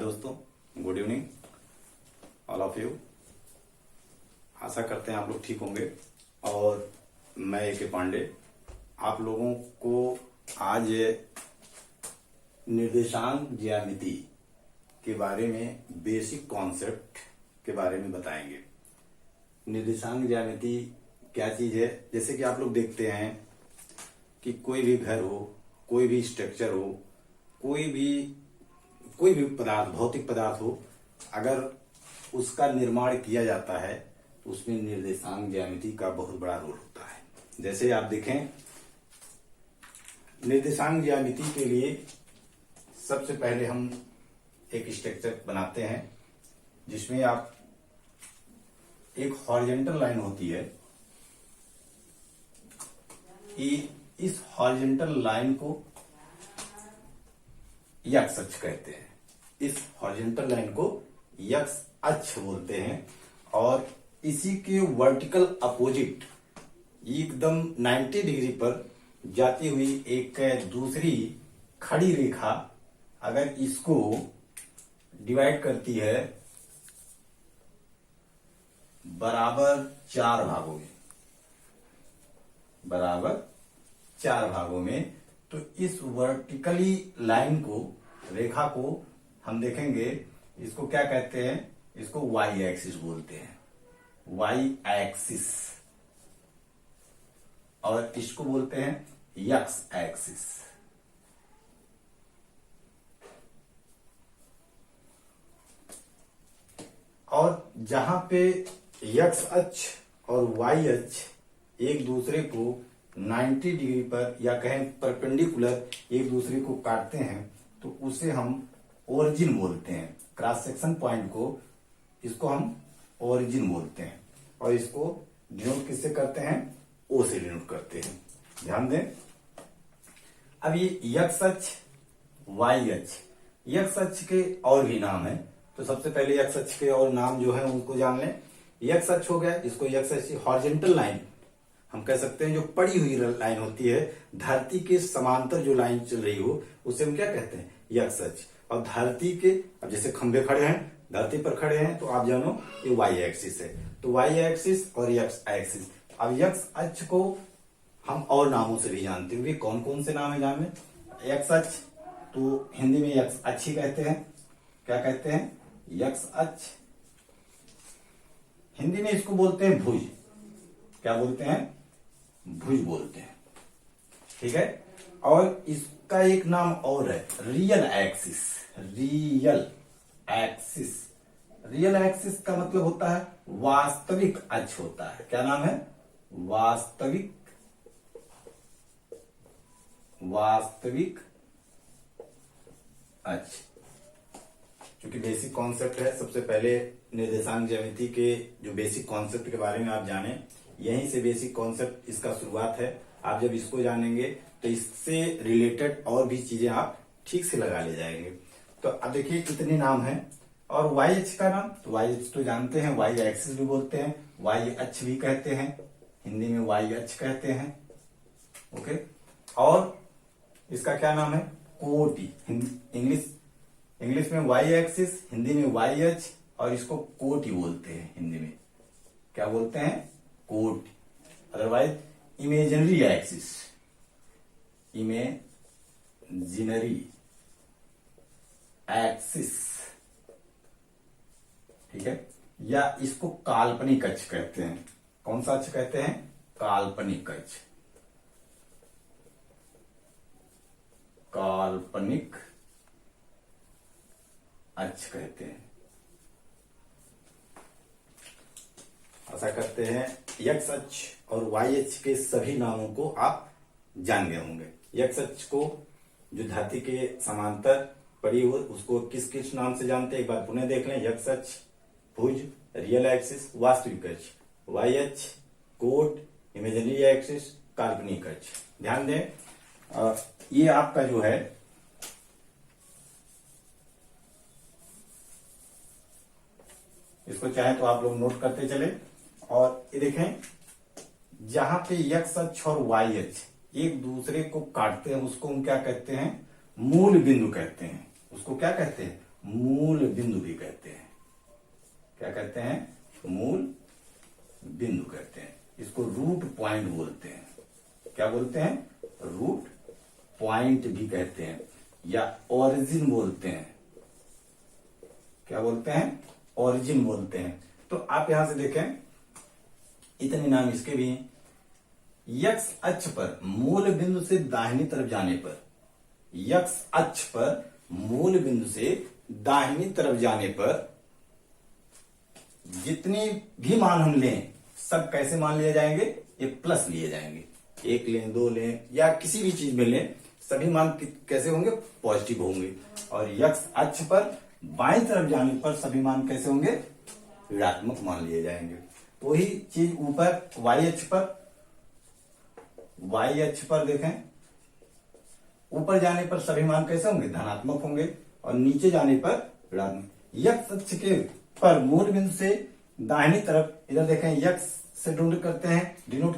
दोस्तों, good evening all of you. आशा करते हैं आप लोग ठीक होंगे। और मैं ए के पांडे आप लोगों को आज निर्देशांक ज्यामिति के बारे में, बेसिक कॉन्सेप्ट के बारे में बताएंगे। निर्देशांक ज्यामिति क्या चीज है? जैसे कि आप लोग देखते हैं कि कोई भी घर हो, कोई भी स्ट्रक्चर हो, कोई भी पदार्थ, भौतिक पदार्थ हो, अगर उसका निर्माण किया जाता है तो उसमें निर्देशांक ज्यामिति का बहुत बड़ा रोल होता है। जैसे आप देखें, निर्देशांक ज्यामिति के लिए सबसे पहले हम एक स्ट्रक्चर बनाते हैं जिसमें आप एक हॉरिजॉन्टल लाइन होती है कि इस हॉरिजॉन्टल लाइन को यक्स अक्ष कहते हैं। इस हॉरिजॉन्टल लाइन को यक्स अक्ष बोलते हैं और इसी के वर्टिकल अपोजिट एकदम 90 डिग्री पर जाती हुई एक दूसरी खड़ी रेखा अगर इसको डिवाइड करती है बराबर 4 भागों में, तो इस वर्टिकली लाइन को, रेखा को हम देखेंगे, इसको क्या कहते हैं? इसको वाई एक्सिस बोलते हैं, वाई एक्सिस, और इसको बोलते हैं यक्स एक्सिस। और जहां पे यक्स अक्ष और वाई अक्ष एक दूसरे को 90 डिग्री पर या कहें परपेंडिकुलर एक दूसरे को काटते हैं तो उसे हम ओरिजिन बोलते हैं। क्रॉस सेक्शन पॉइंट को, इसको हम ओरिजिन बोलते हैं और इसको डिनोट किससे करते हैं? ओ से डिनोट करते हैं। ध्यान दें, अब ये यक्स अक्ष, वाई अक्ष, यक्स अक्ष के और भी नाम है, तो सबसे पहले यक्स अक्ष के और नाम जो है उनको जान लें। यक्स अक्ष हो गया, इसको यक्स अक्ष हॉरिजॉन्टल लाइन हम कह सकते हैं। जो पड़ी हुई लाइन होती है, धरती के समांतर जो लाइन चल रही हो उसे हम क्या कहते हैं? यक्स अक्ष। और धरती के, अब जैसे खंभे खड़े हैं, धरती पर खड़े हैं, तो आप जानो ये वाई एक्सिस है। तो वाई एक्सिस और यक्स एक्सिस। अब यक्स अक्ष को हम और नामों से भी जानते हैं। कौन कौन से नाम है जान में? यक्स अक्ष तो हिंदी में यक्स अक्ष ही कहते हैं। क्या कहते हैं? यक्स अक्ष। हिंदी में इसको बोलते हैं भुज। क्या बोलते हैं? भुज बोलते हैं। ठीक है। और इसका एक नाम और है, real axis. Real axis, real axis का मतलब होता है वास्तविक अक्ष होता है। क्या नाम है? वास्तविक अक्ष। क्योंकि बेसिक कॉन्सेप्ट है, सबसे पहले निर्देशांक ज्यामिति के जो बेसिक कॉन्सेप्ट के बारे में आप जानें, यहीं से बेसिक कॉन्सेप्ट इसका शुरुआत है। आप जब इसको जानेंगे तो इससे रिलेटेड और भी चीजें आप ठीक से लगा ले जाएंगे। तो अब देखिए कितने नाम हैं। और वाई अक्ष का नाम, तो वाई अक्ष तो जानते हैं, वाई एक्सिस भी बोलते हैं, वाई अक्ष भी कहते हैं, हिंदी में वाई अक्ष कहते हैं। ओके। और इसका क्या नाम है? कोटि। इंग्लिश में वाई एक्सिस, हिंदी में वाई अक्ष, और इसको कोटि बोलते हैं। हिंदी में क्या बोलते हैं? कोटि। Otherwise imaginary axis, imaginary axis. ठीक है। या इसको काल्पनिक अक्ष कहते हैं। कौन सा अक्ष कहते हैं? काल्पनिक अक्ष। काल्पनिक अक्ष कहते हैं। आशा करते हैं यक्स अक्ष और वाई अक्ष के सभी नामों को आप जान गए होंगे। यक्स अक्ष को जो धरती के समांतर पड़ी हो उसको किस किस नाम से जानते हैं? एक बार पुनः देख लें। यक्स अक्ष, भुज, रियल एक्सिस, वास्तविक अक्ष, वाई अक्ष, कोट, इमेजिनरी एक्सिस, काल्पनिक अक्ष। ध्यान दें, ये आपका जो है इसको चाहे तो आप लोग नोट करते चले। और ये देखें, जहां पे यक्स अक्ष और वाई अक्ष एक दूसरे को काटते हैं उसको हम क्या कहते हैं? मूल बिंदु कहते हैं। उसको क्या कहते हैं? मूल बिंदु भी कहते हैं। क्या कहते हैं? मूल बिंदु कहते हैं। इसको रूट पॉइंट बोलते हैं। क्या बोलते हैं? रूट पॉइंट भी कहते हैं या ओरिजिन बोलते हैं। क्या बोलते हैं? ओरिजिन बोलते हैं। तो आप यहां से देखें, इतने नाम इसके भी हैं। यक्स अक्ष पर मूल बिंदु से दाहिनी तरफ जाने पर, यक्स अक्ष पर मूल बिंदु से दाहिनी तरफ जाने पर जितने भी मान हम लें सब कैसे मान लिए जाएंगे? ये प्लस लिए जाएंगे। 1 लें, 2 लें या किसी भी चीज में लें, सभी मान कैसे होंगे? पॉजिटिव होंगे। और यक्स अक्ष पर बाईं तरफ जाने पर सभी मान कैसे होंगे? ऋणात्मक मान लिए जाएंगे। वही चीज ऊपर वाई अक्ष पर, वाई अक्ष पर देखें, ऊपर जाने पर सभी मान कैसे होंगे? धनात्मक होंगे और नीचे जाने पर ऋणात्मक। यक्स अक्ष के पर मूल बिंदु से दाहिनी तरफ, इधर देखें यक्स से डिनोट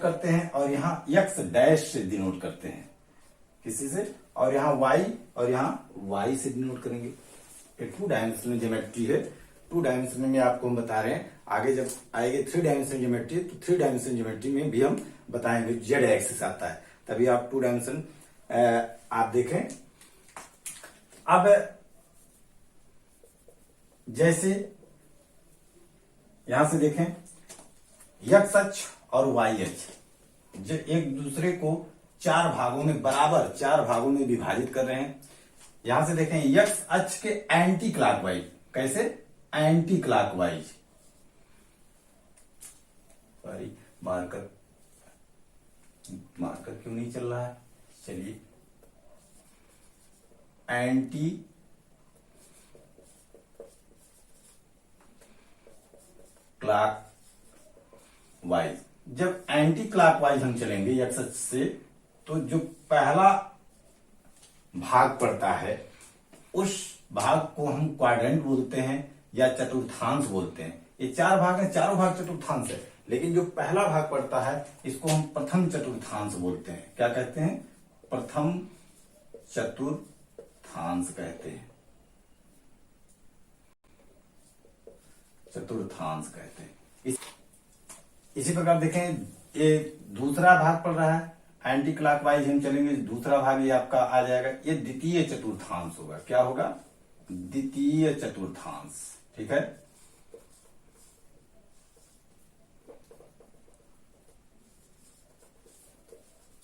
करते हैं और यहाँ यक्स डैश से डिनोट करते हैं किसी से, और यहाँ वाई और यहाँ वाई से डिनोट करेंगे। ये 2 डायमेंशनल ज्योमेट्री है। 2 डायमेंशनल में आपको हम बता रहे हैं, आगे जब आएंगे 3 डायमेंशनल ज्योमेट्री तो 3 डायमेंशनल ज्योमेट्री में भी हम बताएंगे। जेड एक्सिस आता है तभी आप 2 डायमेंशन आप देखें। अब जैसे यहां से देखें, यक्स अक्ष और वाई अक्ष जो एक दूसरे को 4 भागों में बराबर 4 भागों में विभाजित कर रहे हैं। यहां से देखें यक्स अक्ष के एंटी क्लॉकवाइज, कैसे? Anti clockwise. सॉरी, मार्कर क्यों नहीं चल रहा है? चलिए, एंटी क्लॉकवाइज। जब एंटी क्लॉकवाइज हम चलेंगे एक्स अक्ष से, तो जो पहला भाग पड़ता है उस भाग को हम क्वाड्रेंट बोलते हैं या चतुर्थांश बोलते हैं। ये 4 भाग हैं, चारों भाग चतुर्थांश है, लेकिन जो पहला भाग पड़ता है इसको हम प्रथम चतुर्थांश बोलते हैं। क्या कहते हैं? प्रथम चतुर्थांश कहते हैं। चतुर्थांश कहते हैं। इसी प्रकार देखें, ये दूसरा भाग पड़ रहा है, एंटी क्लॉकवाइज हम चलेंगे, दूसरा भाग ये आपका आ जाएगा, ये द्वितीय चतुर्थांश होगा। क्या होगा? द्वितीय चतुर्थांश। ठीक है,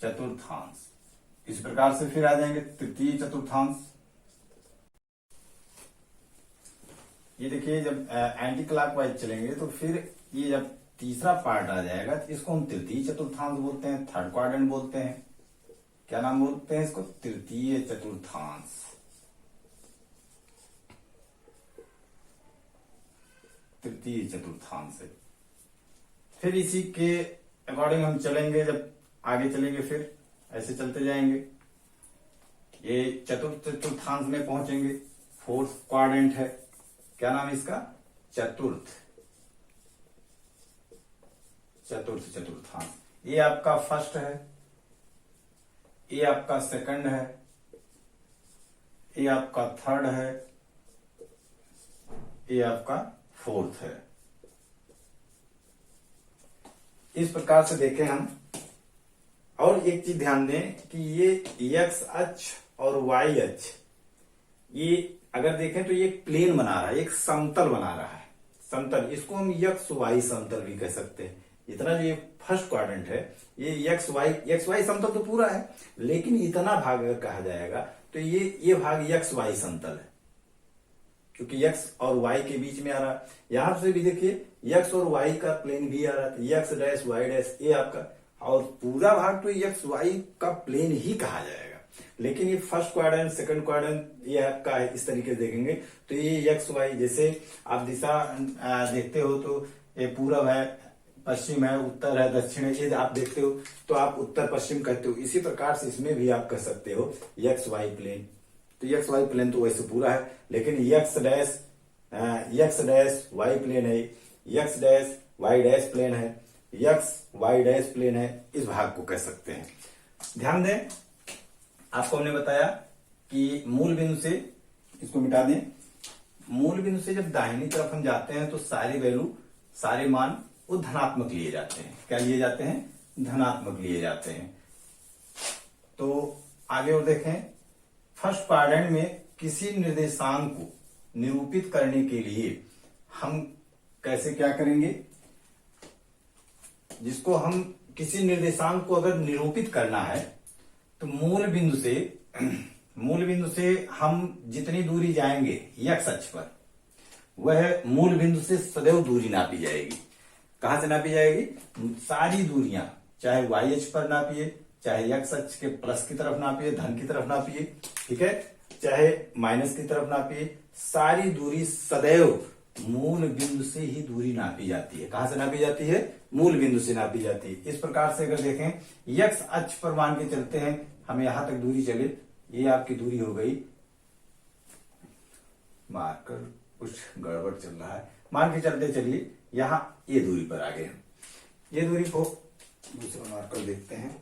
चतुर्थांश। इस प्रकार से फिर आ जाएंगे तृतीय चतुर्थांश। ये देखिए, जब एंटी क्लॉकवाइज चलेंगे तो फिर ये जब तीसरा पार्ट आ जाएगा तो इसको हम तृतीय चतुर्थांश बोलते हैं, थर्ड क्वाड्रेंट बोलते हैं। क्या नाम बोलते हैं इसको? तृतीय चतुर्थांश। तृतीय चतुर्थांश है। फिर इसी के अकॉर्डिंग हम चलेंगे, जब आगे चलेंगे फिर ऐसे चलते जाएंगे, ये चतुर्थ चतुर्थांश में पहुंचेंगे। 4th क्वाड्रेंट है, क्या नाम है इसका? चतुर्थ चतुर्थांश। ये आपका फर्स्ट है, ये आपका सेकंड है, ये आपका थर्ड है, ये आपका 4th है। इस प्रकार से देखें हम। और एक चीज ध्यान दें कि ये एक्स अक्ष और वाई अक्ष, ये अगर देखें तो ये एक प्लेन बना रहा है, एक समतल बना रहा है। समतल, इसको हम एक्स वाई समतल भी कह सकते हैं। इतना जो ये फर्स्ट क्वाड्रेंट है, ये एक्स वाई समतल तो पूरा है, लेकिन इतना भाग अगर कहा जाएगा तो ये भाग एक्स वाई समतल है, क्योंकि एक्स और वाई के बीच में आ रहा है। यहां से भी देखिए एक्स और वाई का प्लेन भी आ रहा है, एक्स डैश वाई डैश, ये आपका, और पूरा भाग तो एक्स वाई का प्लेन ही कहा जाएगा। लेकिन ये फर्स्ट क्वाड्रेंट, सेकंड क्वाड्रेंट ये आपका है, इस तरीके से देखेंगे तो ये एक्स वाई, जैसे आप दिशा देखते हो तो ये पूरब है, पश्चिम है, उत्तर है, दक्षिण है, ये आप देखते हो तो आप उत्तर पश्चिम कहते हो। इसी प्रकार से इसमें भी आप कह सकते हो एक्स वाई प्लेन। तो एक्स वाई प्लेन तो वैसे पूरा है, लेकिन एक्स डैश वाई प्लेन है, X dash Y dash plane है, एक्स वाई डैश प्लेन है, इस भाग को कह सकते हैं। ध्यान दें, आपको हमने बताया कि मूल बिंदु से, इसको मिटा दें, मूल बिंदु से जब दाहिनी तरफ हम जाते हैं तो सारी वैल्यू, सारे मान वो धनात्मक लिए जाते हैं। क्या लिए जाते हैं? धनात्मक लिए जाते हैं। तो आगे और देखें, फर्स्ट क्वाड्रेंट में किसी निर्देशांक को निरूपित करने के लिए हम कैसे क्या करेंगे? जिसको हम किसी निर्देशांक को अगर निरूपित करना है तो मूल बिंदु से हम जितनी दूरी जाएंगे x अक्ष पर, वह मूल बिंदु से सदैव दूरी नापी जाएगी। कहां से नापी जाएगी? सारी दूरियां, चाहे y अक्ष पर नापिए, चाहे x अक्ष के प्लस की तरफ नापिए, धन की तरफ नापिए, ठीक है, चाहे माइनस की तरफ नापिए, सारी दूरी सदैव मूल बिंदु से ही दूरी नापी जाती है। कहां से नापी जाती है? मूल बिंदु से नापी जाती है। इस प्रकार से अगर देखें, x अक्ष पर मान के चलते हैं, हमें यहां तक दूरी चले, ये आपकी दूरी हो गई, मार्कर कुछ गड़बड़ चल रहा है, मान के चलते चलिए यहां ये दूरी पर आ गए हम। ये दूरी को दूसरा मार्कर देखते हैं।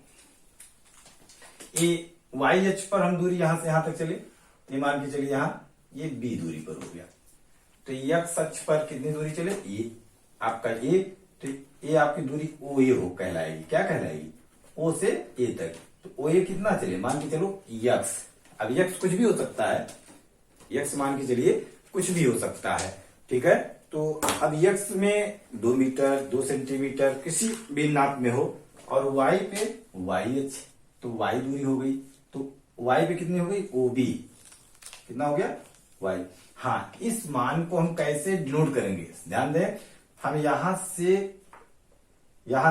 ये y अक्ष पर हम दूरी यहां से यहां तक चले, ये मान के चलिए यहां ये b दूरी पर हो गया। तो x अक्ष पर कितनी दूरी चले? ये आपका a, तो ये आपकी दूरी OA हो कहलाएगी। क्या कहलाएगी? O से A तक। तो OA कितना चले? मान के चलो x। अब x कुछ भी हो सकता है, x मान के चलिए कुछ भी हो सकता है, ठीक है। तो अब x में 2 मीटर 2 सेंटीमीटर किसी भी नाप में हो, और y पे y अक्ष, तो y दूरी हो गई। तो y पे कितनी हो गई? OB। कितना हो गया? y। हाँ, इस मान को हम कैसे डिनोट करेंगे? ध्यान दें, हम यहां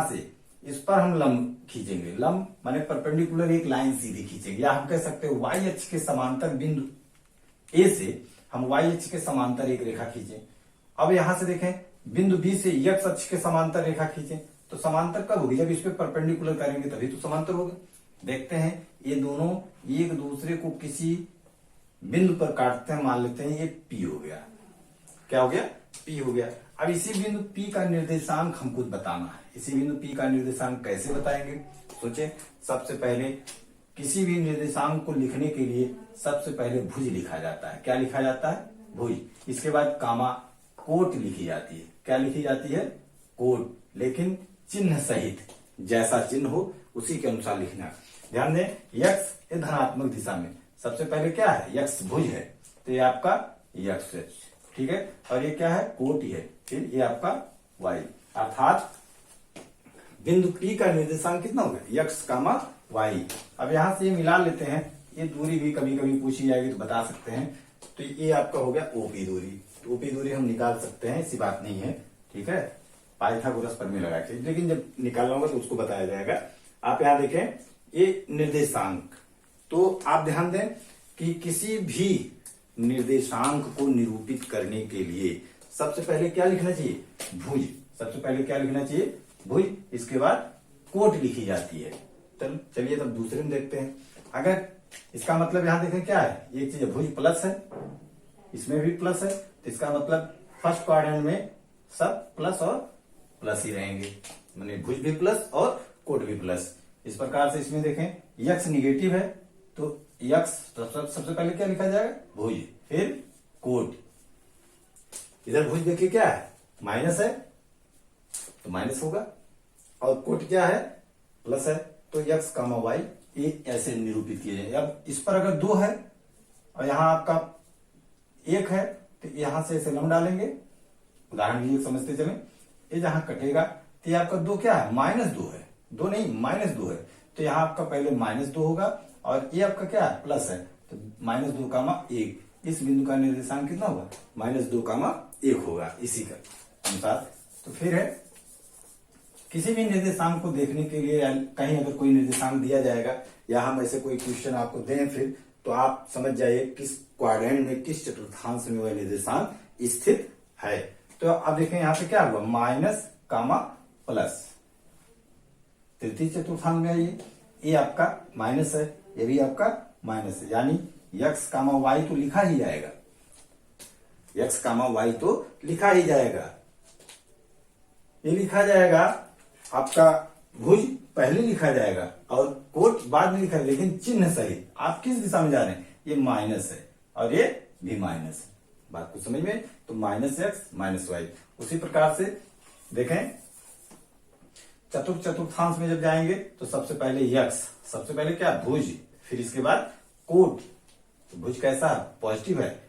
से इस पर हम लंब खींचेंगे। लंब माने परपेंडिकुलर एक लाइन सीधी खींचेंगे, या हम कह सकते हैं y अक्ष के समांतर बिंदु A से हम y अक्ष के समांतर एक रेखा खींचें। अब यहां से देखें, बिंदु B से x अक्ष के समांतर रेखा खींचें। तो समांतर कब होगी? जब इस पे परपेंडिकुलर करेंगे तभी तो समांतर होगा। देखते हैं, ये दोनों एक दूसरे को किसी बिंदु पर काटते हैं, मान लेते हैं ये P हो गया। क्या हो गया? P हो गया। अब इसी बिंदु P का निर्देशांक हमको बताना है। इसी बिंदु P का निर्देशांक कैसे बताएंगे? सोचें, सबसे पहले किसी भी निर्देशांक को लिखने के लिए सबसे पहले भुज लिखा जाता है। क्या लिखा जाता है? भुज। इसके बाद कामा कोट लिखी जाती है। क्या लिखी जाती है? कोट, लेकिन चिन्ह सहित, जैसा चिन्ह हो उसी के अनुसार लिखना। ध्यान दें, x ये धनात्मक दिशा में, सबसे पहले क्या है? x भुज है, तो ये आपका x, ठीक है, और ये क्या है? कोट ही है, फिर ये आपका y। अर्थात बिंदु P का निर्देशांक कितना हो गया? x कामा y। अब यहां से ये मिला लेते हैं, ये दूरी भी कभी कभी पूछी जाएगी तो बता सकते हैं। तो ये आपका हो गया OP दूरी। तो OP दूरी हम निकाल सकते हैं, ऐसी बात नहीं है, ठीक है, पाइथागोरस प्रमेय लगा के, लेकिन जब निकालना होगा तो उसको बताया जाएगा। आप यहां देखें, ये निर्देशांक, तो आप ध्यान दें कि किसी भी निर्देशांक को निरूपित करने के लिए सबसे पहले क्या लिखना चाहिए? भुज। सबसे पहले क्या लिखना चाहिए? भुज। इसके बाद कोट लिखी जाती है। चलिए तब दूसरे में देखते हैं। अगर इसका मतलब यहां देखें क्या है, एक चीज भुज प्लस है, इसमें भी प्लस है, तो इसका मतलब फर्स्ट क्वाड्रेंट में सब प्लस और प्लस ही रहेंगे, माने भुज भी प्लस और कोट भी प्लस। इस प्रकार से इसमें देखें, यक्स निगेटिव है तो यक्स सबसे पहले क्या लिखा जाएगा? भुज, फिर कोट। इधर भुज देखिए क्या है? माइनस है तो माइनस होगा, और कोट क्या है? प्लस है, तो यक्स कामा वाई, ये ऐसे निरूपित किए जाए। अब इस पर अगर 2 है और यहां आपका 1 है, तो यहां से ऐसे लम डालेंगे, उदाहरण के लिए समझते चलें। ये जहां कटेगा तो ये आपका 2 क्या है? -2 है, 2 नहीं -2 है, तो यहां आपका पहले -2 होगा, और ये आपका क्या है? प्लस है, तो -2 कामा 1। इस बिंदु का निर्देशांक कितना होगा? -2 कामा 1 होगा, इसी का अनुसार। तो फिर है, किसी भी निर्देशांक को देखने के लिए कहीं अगर कोई निर्देशांक दिया जाएगा, या हम ऐसे कोई क्वेश्चन आपको दें फिर, तो आप समझ जाइए किस क्वाड्रेंट में, किस चतुर्थांश में वह निर्देशांक स्थित है। तो अब देखें यहां पे क्या हुआ? माइनस कामा प्लस, तृतीय चतुर्थांश में आइए, ये आपका माइनस है, ये भी आपका माइनस है, यानी यक्स कामा वाई तो लिखा ही जाएगा, यक्स कामा वाई तो लिखा ही जाएगा। ये लिखा जाएगा आपका, भुज पहले लिखा जाएगा और कोट बाद में लिखा है, लेकिन चिन्ह सहित। आप किस दिशा में जा रहे हैं? ये माइनस है और ये भी माइनस है, बात को समझ में? तो -x-y। उसी प्रकार से देखें चतुर्थांश में जब जाएंगे तो सबसे पहले यक्स, सबसे पहले क्या? भुज, फिर इसके बाद कोट। तो भुज कैसा? पॉजिटिव है,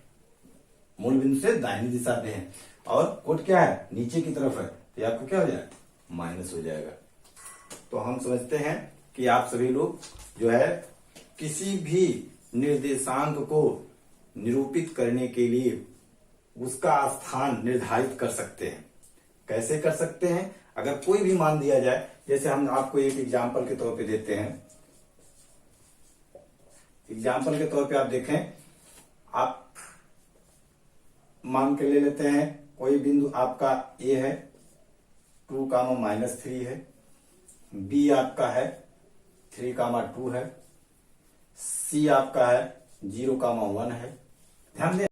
मूल बिंदु से दाहिनी दिशा पे है, और कोट क्या है? नीचे की तरफ है, तो ये आपको क्या हो जाएगा? माइनस हो जाएगा। तो हम समझते हैं कि आप सभी लोग जो है किसी भी निर्देशांक को निरूपित करने के लिए उसका स्थान निर्धारित कर सकते हैं। कैसे कर सकते हैं? अगर कोई भी मान दिया जाए, जैसे हम आपको एक एग्जाम्पल के तौर पे देते हैं। एग्जाम्पल के तौर पे आप देखें, आप मान के ले लेते हैं कोई बिंदु आपका ए है 2, -3 है, बी आपका है 3, 2 है, सी आपका है 0, 1 है। ध्यान दें।